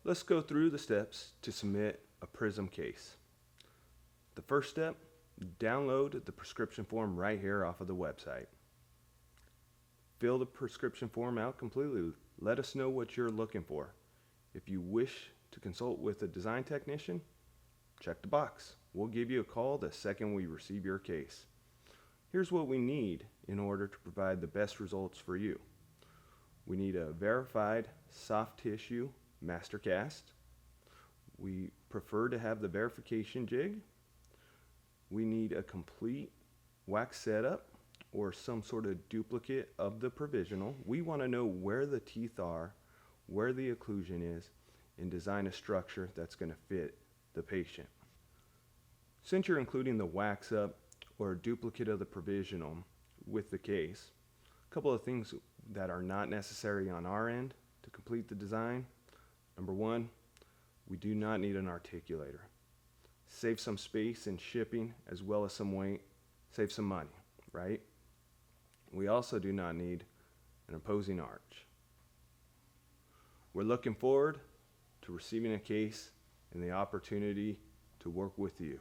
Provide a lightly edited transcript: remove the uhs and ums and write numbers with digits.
Let's go through the steps to submit a PRISM case. The first step, download the prescription form right here off of the website. Fill the prescription form out completely. Let us know what you're looking for. If you wish to consult with a design technician, check the box. We'll give you a call the second we receive your case. Here's what we need in order to provide the best results for you. We need a verified soft tissue master cast. We prefer to have the verification jig. We need a complete wax setup or some sort of duplicate of the provisional. We want to know where the teeth are, where the occlusion is, and design a structure that's going to fit the patient. Since you're including the wax up or a duplicate of the provisional with the case, a couple of things that are not necessary on our end to complete the design. Number one, we do not need an articulator. Save some space in shipping as well as some weight, save some money, right? We also do not need an opposing arch. We're looking forward to receiving a case and the opportunity to work with you.